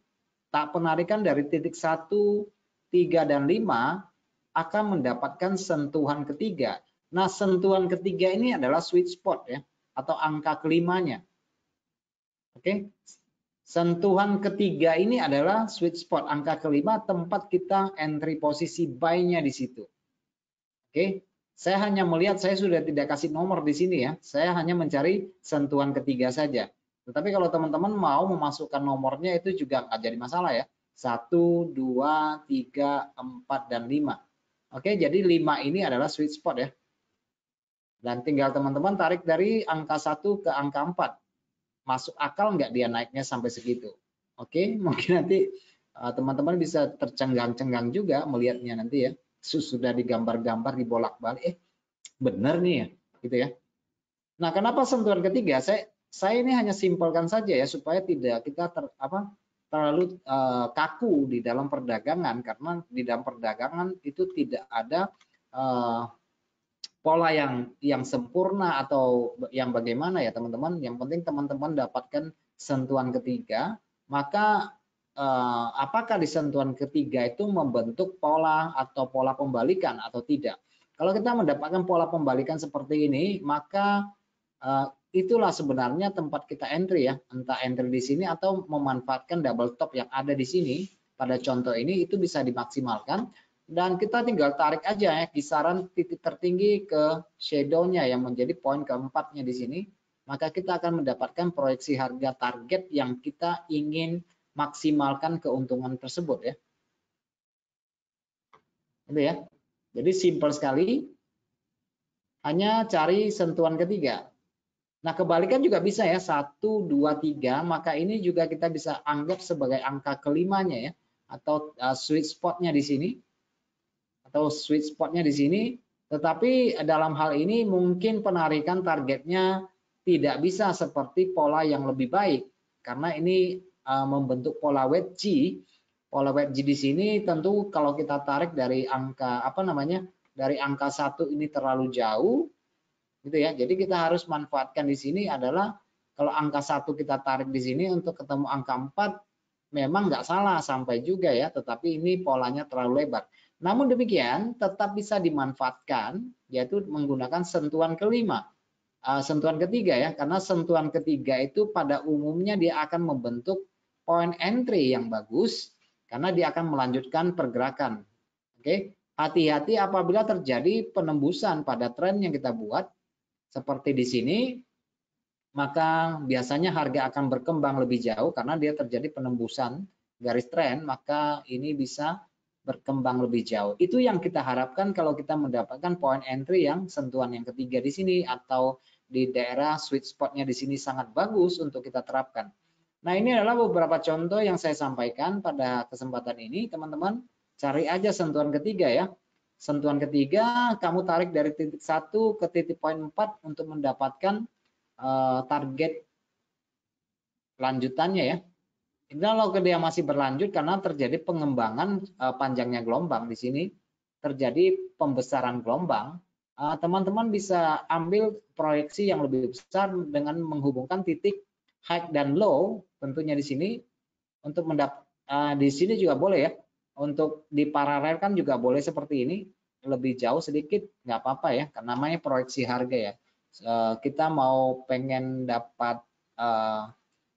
tak penarikan dari titik 1, 3, dan 5 akan mendapatkan sentuhan ketiga. Nah, sentuhan ketiga ini adalah sweet spot ya, atau angka kelimanya. Oke, sentuhan ketiga ini adalah sweet spot, angka kelima tempat kita entry posisi buy-nya di situ. Oke, saya hanya melihat, saya sudah tidak kasih nomor di sini ya, saya hanya mencari sentuhan ketiga saja. Tetapi kalau teman-teman mau memasukkan nomornya itu juga nggak jadi masalah ya. 1, 2, 3, 4, dan 5. Oke, jadi 5 ini adalah sweet spot ya. Dan tinggal teman-teman tarik dari angka 1 ke angka 4. Masuk akal nggak dia naiknya sampai segitu? Oke, mungkin nanti teman-teman bisa tercengang-cengang juga melihatnya nanti ya. Sudah digambar-gambar, dibolak-balik. Benar nih ya, gitu ya. Nah, kenapa sentuhan ketiga? Saya ini hanya simpelkan saja ya supaya tidak kita terlalu kaku di dalam perdagangan, karena di dalam perdagangan itu tidak ada pola yang sempurna atau yang bagaimana ya teman-teman. Yang penting teman-teman dapatkan sentuhan ketiga, maka apakah di sentuhan ketiga itu membentuk pola atau pola pembalikan atau tidak. Kalau kita mendapatkan pola pembalikan seperti ini, maka itulah sebenarnya tempat kita entry ya, entah entry di sini atau memanfaatkan double top yang ada di sini. Pada contoh ini itu bisa dimaksimalkan. Dan kita tinggal tarik aja ya kisaran titik tertinggi ke shadow-nya yang menjadi poin keempatnya di sini. Maka kita akan mendapatkan proyeksi harga target yang kita ingin maksimalkan keuntungan tersebut ya. Itu ya. Jadi simpel sekali. Hanya cari sentuhan ketiga. Nah, kebalikan juga bisa ya, 1, 2, 3, maka ini juga kita bisa anggap sebagai angka kelimanya ya, atau sweet spot-nya di sini. Atau sweet spot-nya di sini, tetapi dalam hal ini mungkin penarikan targetnya tidak bisa seperti pola yang lebih baik, karena ini membentuk pola wedge. Pola wedge di sini tentu kalau kita tarik dari angka dari angka 1 ini terlalu jauh, gitu ya. Jadi kita harus manfaatkan di sini adalah kalau angka 1 kita tarik di sini untuk ketemu angka 4 memang nggak salah sampai juga ya, tetapi ini polanya terlalu lebar. Namun demikian tetap bisa dimanfaatkan yaitu menggunakan sentuhan kelima, sentuhan ketiga ya, karena sentuhan ketiga itu pada umumnya dia akan membentuk point entry yang bagus karena dia akan melanjutkan pergerakan. Oke, hati-hati apabila terjadi penembusan pada tren yang kita buat seperti di sini, maka biasanya harga akan berkembang lebih jauh karena dia terjadi penembusan garis tren, maka ini bisa berkembang lebih jauh. Itu yang kita harapkan kalau kita mendapatkan point entry yang sentuhan yang ketiga di sini atau di daerah sweet spot-nya di sini sangat bagus untuk kita terapkan. Nah, ini adalah beberapa contoh yang saya sampaikan pada kesempatan ini, teman-teman. Cari aja sentuhan ketiga ya. Sentuhan ketiga, kamu tarik dari titik 1 ke titik poin 4 untuk mendapatkan target lanjutannya ya. Kalau dia masih berlanjut karena terjadi pengembangan panjangnya gelombang di sini, terjadi pembesaran gelombang, teman-teman bisa ambil proyeksi yang lebih besar dengan menghubungkan titik high dan low tentunya di sini untuk di sini juga boleh ya, untuk diparalelkan juga boleh seperti ini, lebih jauh sedikit nggak apa-apa ya, karena namanya proyeksi harga ya. Kita mau pengen dapat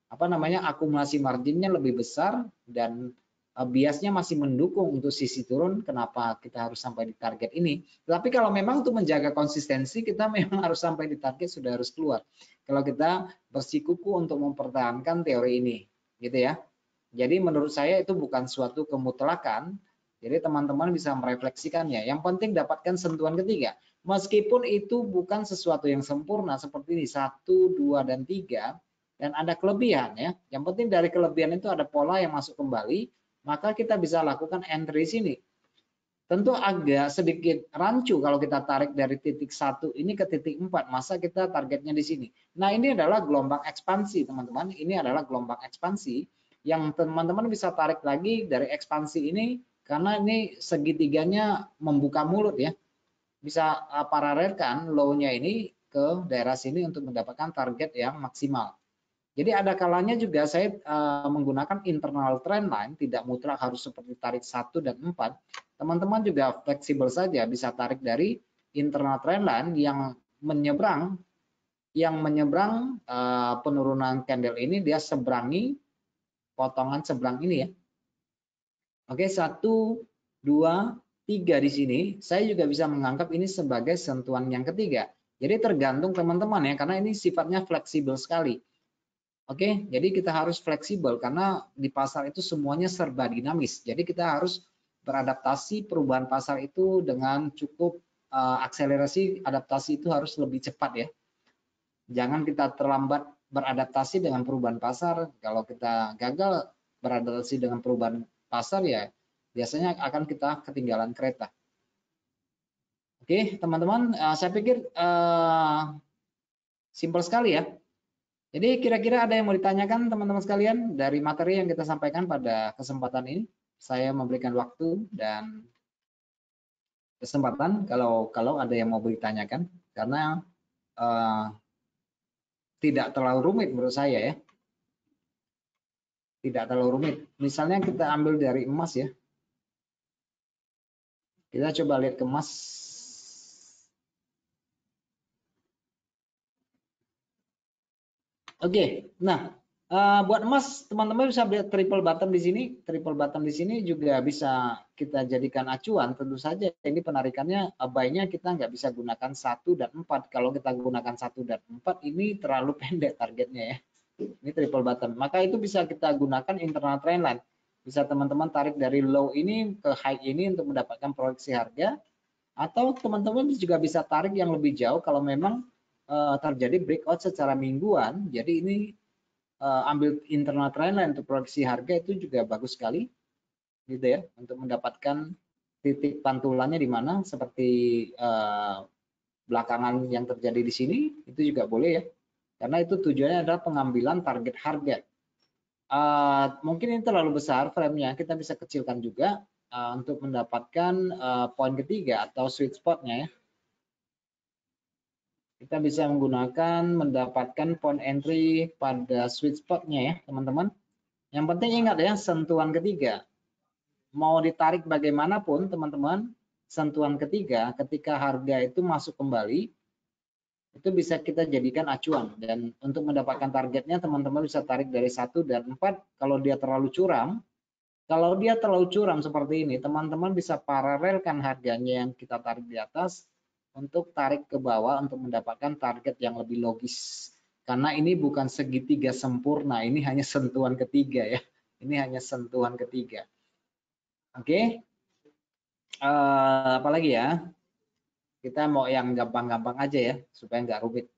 akumulasi marginnya lebih besar dan biasnya masih mendukung untuk sisi turun, kenapa kita harus sampai di target ini. Tapi kalau memang untuk menjaga konsistensi, kita memang harus sampai di target, sudah harus keluar. Kalau kita bersikukuh untuk mempertahankan teori ini, gitu ya. Jadi menurut saya itu bukan suatu kemutlakan, jadi teman-teman bisa merefleksikannya. Yang penting dapatkan sentuhan ketiga. Meskipun itu bukan sesuatu yang sempurna seperti ini, 1, 2, dan 3, dan ada kelebihan ya. Yang penting dari kelebihan itu ada pola yang masuk kembali, maka kita bisa lakukan entry sini. Tentu agak sedikit rancu kalau kita tarik dari titik 1 ini ke titik 4, masa kita targetnya di sini. Nah, ini adalah gelombang ekspansi, teman-teman. Ini adalah gelombang ekspansi yang teman-teman bisa tarik lagi dari ekspansi ini karena ini segitiganya membuka mulut ya. Bisa paralelkan low-nya ini ke daerah sini untuk mendapatkan target yang maksimal. Jadi ada kalanya juga saya menggunakan internal trend line, tidak mutlak harus seperti tarik 1 dan 4. Teman-teman juga fleksibel saja, bisa tarik dari internal trend line yang menyeberang penurunan candle ini, dia seberangi potongan seberang ini ya. Oke, 1, 2, 3 di sini. Saya juga bisa menganggap ini sebagai sentuhan yang ketiga. Jadi tergantung teman-teman ya, karena ini sifatnya fleksibel sekali. Oke, jadi kita harus fleksibel karena di pasar itu semuanya serba dinamis. Jadi kita harus beradaptasi perubahan pasar itu dengan cukup akselerasi adaptasi itu harus lebih cepat ya. Jangan kita terlambat beradaptasi dengan perubahan pasar. Kalau kita gagal beradaptasi dengan perubahan pasar ya biasanya akan kita ketinggalan kereta. Oke, teman-teman, saya pikir simpel sekali ya. Jadi kira-kira ada yang mau ditanyakan teman-teman sekalian dari materi yang kita sampaikan pada kesempatan ini. Saya memberikan waktu dan kesempatan kalau ada yang mau ditanyakan karena tidak terlalu rumit menurut saya ya. Tidak terlalu rumit. Misalnya kita ambil dari emas ya. Kita coba lihat ke emas. Oke, nah buat emas teman-teman bisa lihat triple bottom di sini. Triple bottom di sini juga bisa kita jadikan acuan. Tentu saja ini penarikannya buy-nya kita nggak bisa gunakan 1 dan 4. Kalau kita gunakan 1 dan 4 ini terlalu pendek targetnya ya. Ini triple bottom. Maka itu bisa kita gunakan internal trend line. Bisa teman-teman tarik dari low ini ke high ini untuk mendapatkan proyeksi harga. Atau teman-teman juga bisa tarik yang lebih jauh kalau memang terjadi breakout secara mingguan. Jadi ini ambil internal trend line untuk proyeksi harga itu juga bagus sekali, gitu ya, untuk mendapatkan titik pantulannya di mana seperti belakangan yang terjadi di sini itu juga boleh ya, karena itu tujuannya adalah pengambilan target harga. Mungkin ini terlalu besar frame-nya, kita bisa kecilkan juga untuk mendapatkan poin ketiga atau sweet spot-nya ya. Kita bisa mendapatkan point entry pada sweet spot-nya ya teman-teman. Yang penting ingat ya, sentuhan ketiga. Mau ditarik bagaimanapun teman-teman, sentuhan ketiga ketika harga itu masuk kembali, itu bisa kita jadikan acuan. Dan untuk mendapatkan targetnya teman-teman bisa tarik dari 1 dan 4. Kalau dia terlalu curam, seperti ini, teman-teman bisa paralelkan harganya yang kita tarik di atas untuk tarik ke bawah untuk mendapatkan target yang lebih logis. Karena ini bukan segitiga sempurna, ini hanya sentuhan ketiga ya. Ini hanya sentuhan ketiga. Oke. Apalagi ya? Kita mau yang gampang-gampang aja ya, supaya nggak rumit.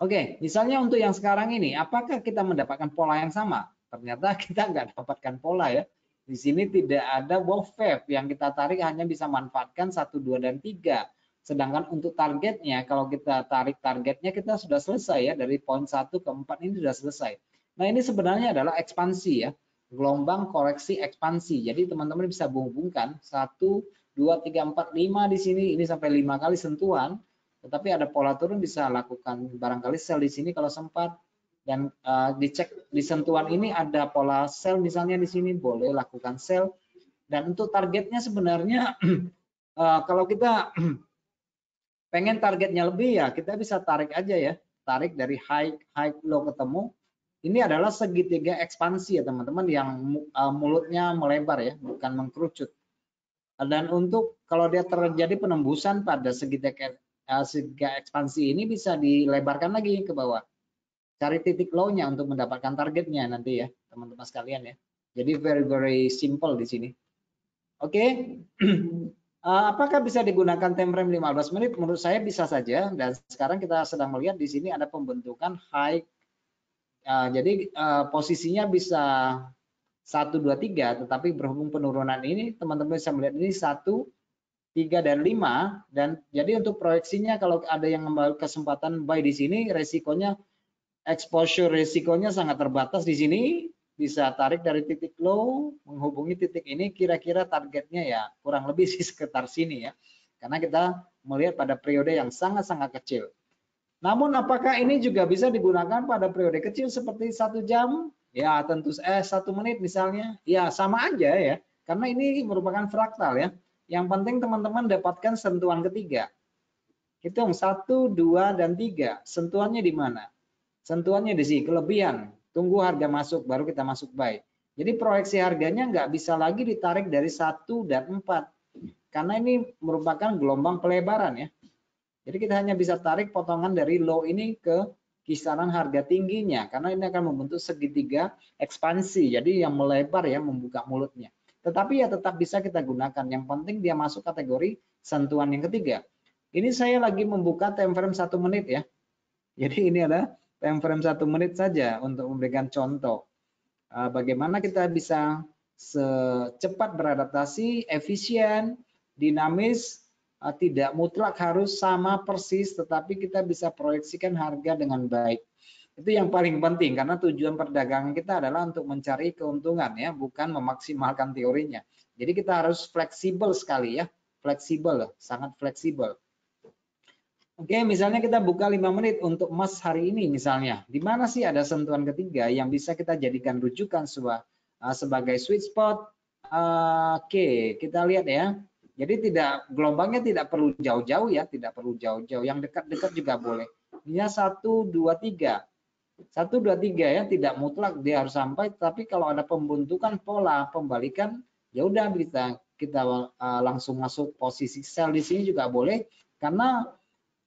Oke, misalnya untuk yang sekarang ini, apakah kita mendapatkan pola yang sama? Ternyata kita nggak dapatkan pola ya. Di sini tidak ada wolf wave yang kita tarik, hanya bisa manfaatkan 1, 2, dan 3. Sedangkan untuk targetnya, kalau kita tarik targetnya kita sudah selesai ya, dari poin 1 ke 4 ini sudah selesai. Nah ini sebenarnya adalah ekspansi ya. gelombang koreksi ekspansi. Jadi teman-teman bisa menghubungkan 1, 2, 3, 4, 5 di sini, ini sampai 5 kali sentuhan, tetapi ada pola turun bisa lakukan barangkali sell di sini kalau sempat, dan dicek di sentuhan ini ada pola sell misalnya di sini, boleh lakukan sell. Dan untuk targetnya sebenarnya kalau kita pengen targetnya lebih ya kita bisa tarik aja ya, tarik dari high low ketemu. Ini adalah segitiga ekspansi ya teman-teman, yang mulutnya melebar ya, bukan mengkerucut. Dan untuk kalau dia terjadi penembusan pada segitiga ekspansi ini bisa dilebarkan lagi ke bawah. Cari titik low-nya untuk mendapatkan targetnya nanti ya teman-teman sekalian ya. Jadi very simple di sini. Oke. Apakah bisa digunakan time frame 15 menit? Menurut saya bisa saja, dan sekarang kita sedang melihat di sini ada pembentukan high. Jadi posisinya bisa 1, 2, 3, tetapi berhubung penurunan ini teman-teman bisa melihat ini 1, 3, dan 5, dan jadi untuk proyeksinya kalau ada yang mengambil kesempatan buy di sini, resikonya exposure resikonya sangat terbatas di sini. Bisa tarik dari titik low menghubungi titik ini, kira-kira targetnya ya kurang lebih sih sekitar sini ya, karena kita melihat pada periode yang sangat-sangat kecil. Namun apakah ini juga bisa digunakan pada periode kecil seperti 1 jam? Ya tentu 1 menit misalnya, ya sama aja ya, karena ini merupakan fraktal ya. Yang penting teman-teman dapatkan sentuhan ketiga. Hitung 1, 2, dan 3. Sentuhannya di mana? Sentuhannya di sini, kelebihan. Tunggu harga masuk, baru kita masuk buy. Jadi proyeksi harganya nggak bisa lagi ditarik dari 1 dan 4. Karena ini merupakan gelombang pelebaran ya. Jadi kita hanya bisa tarik potongan dari low ini ke kisaran harga tingginya. Karena ini akan membentuk segitiga ekspansi. Jadi yang melebar ya, membuka mulutnya. Tetapi ya tetap bisa kita gunakan. Yang penting dia masuk kategori sentuhan yang ketiga. Ini saya lagi membuka time frame 1 menit ya. Jadi ini adalah time frame 1 menit saja untuk memberikan contoh bagaimana kita bisa secepat beradaptasi, efisien, dinamis, tidak mutlak harus sama persis, tetapi kita bisa proyeksikan harga dengan baik. Itu yang paling penting, karena tujuan perdagangan kita adalah untuk mencari keuntungan ya, bukan memaksimalkan teorinya. Jadi kita harus fleksibel sekali ya, fleksibel, sangat fleksibel. Oke, misalnya kita buka 5 menit untuk emas hari ini misalnya. Di mana sih ada sentuhan ketiga yang bisa kita jadikan rujukan sebagai sweet spot? Oke, kita lihat ya. Jadi gelombangnya tidak perlu jauh-jauh ya, tidak perlu jauh-jauh. Yang dekat-dekat juga boleh. Ini 1, 2, 3. 1, 2, 3 ya, tidak mutlak dia harus sampai, tapi kalau ada pembentukan pola pembalikan, ya udah kita langsung masuk posisi sell di sini juga boleh, karena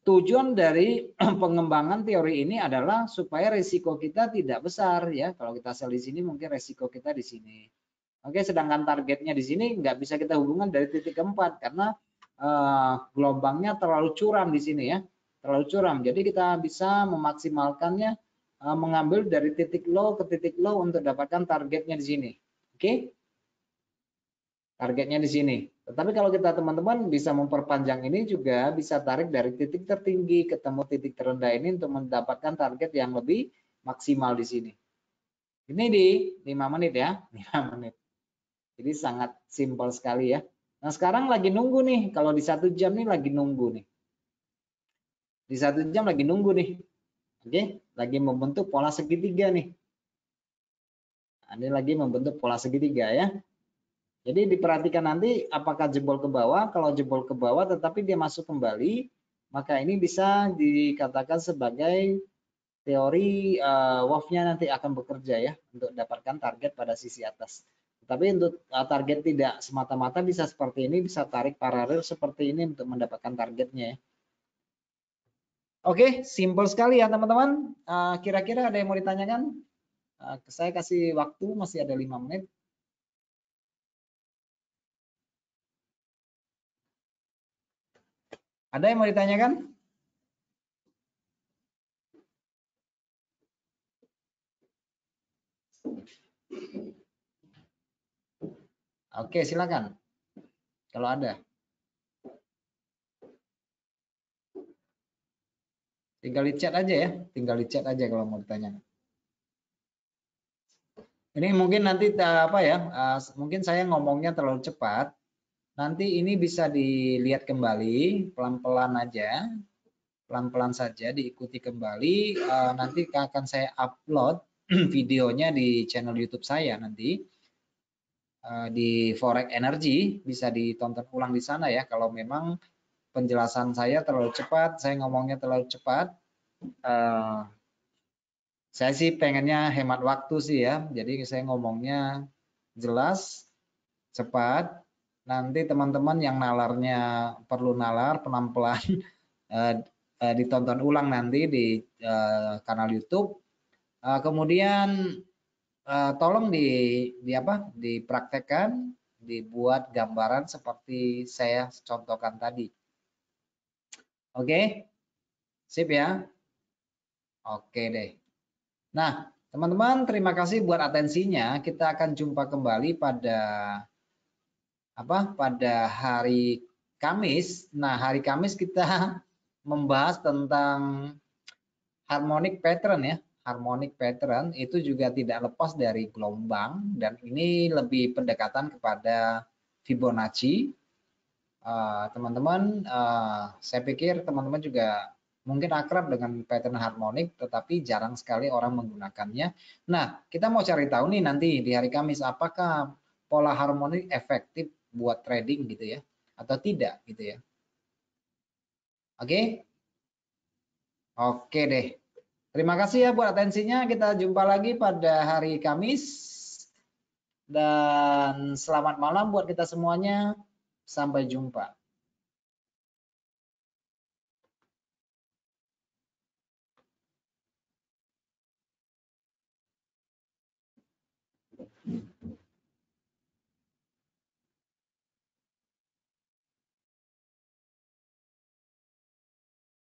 tujuan dari pengembangan teori ini adalah supaya risiko kita tidak besar ya. Kalau kita sell di sini mungkin risiko kita di sini. Oke, sedangkan targetnya di sini nggak bisa kita hubungkan dari titik keempat karena gelombangnya terlalu curam di sini ya, terlalu curam. Jadi kita bisa memaksimalkannya mengambil dari titik low ke titik low untuk dapatkan targetnya di sini. Oke, targetnya di sini. Tetapi kalau kita teman-teman bisa memperpanjang ini juga bisa tarik dari titik tertinggi ketemu titik terendah ini untuk mendapatkan target yang lebih maksimal di sini. Ini di 5 menit ya, 5 menit. Jadi sangat simpel sekali ya. Nah sekarang lagi nunggu nih, kalau di 1 jam nih lagi nunggu nih. Di 1 jam lagi nunggu nih. Oke, lagi membentuk pola segitiga nih. Ini lagi membentuk pola segitiga ya. Jadi diperhatikan nanti apakah jebol ke bawah. Kalau jebol ke bawah tetapi dia masuk kembali, maka ini bisa dikatakan sebagai teori WAF-nya nanti akan bekerja ya untuk dapatkan target pada sisi atas. Tapi untuk target tidak semata-mata bisa seperti ini, bisa tarik paralel seperti ini untuk mendapatkan targetnya ya. Oke, simpel sekali ya teman-teman. Kira-kira ada yang mau ditanyakan? Saya kasih waktu, masih ada 5 menit. Ada yang mau ditanyakan? Oke, silakan. Kalau ada. Tinggal di chat aja ya. Tinggal di chat aja kalau mau ditanyakan. Ini mungkin nanti apa ya? Mungkin saya ngomongnya terlalu cepat. Nanti ini bisa dilihat kembali pelan-pelan aja, pelan-pelan saja diikuti kembali. Nanti akan saya upload videonya di channel YouTube saya nanti di Forex Energy, bisa ditonton ulang di sana ya. Kalau memang penjelasan saya terlalu cepat, saya ngomongnya terlalu cepat. Saya sih pengennya hemat waktu sih ya, jadi saya ngomongnya jelas, cepat. Nanti teman-teman yang nalarnya perlu nalar pelan-pelan ditonton ulang nanti di kanal YouTube. Kemudian tolong dipraktekkan, dibuat gambaran seperti saya contohkan tadi. Oke, sip ya. Oke deh. Nah, teman-teman, terima kasih buat atensinya. Kita akan jumpa kembali pada hari Kamis. Nah, hari Kamis kita membahas tentang harmonic pattern ya. Harmonic pattern itu juga tidak lepas dari gelombang dan ini lebih pendekatan kepada Fibonacci. Teman-teman, saya pikir teman-teman juga mungkin akrab dengan pattern harmonik, tetapi jarang sekali orang menggunakannya. Nah, kita mau cari tahu nih nanti di hari Kamis, apakah pola harmonik efektif buat trading gitu ya, atau tidak gitu ya. Oke? Oke deh. Terima kasih ya buat atensinya. Kita jumpa lagi pada hari Kamis. Dan selamat malam buat kita semuanya. Sampai jumpa.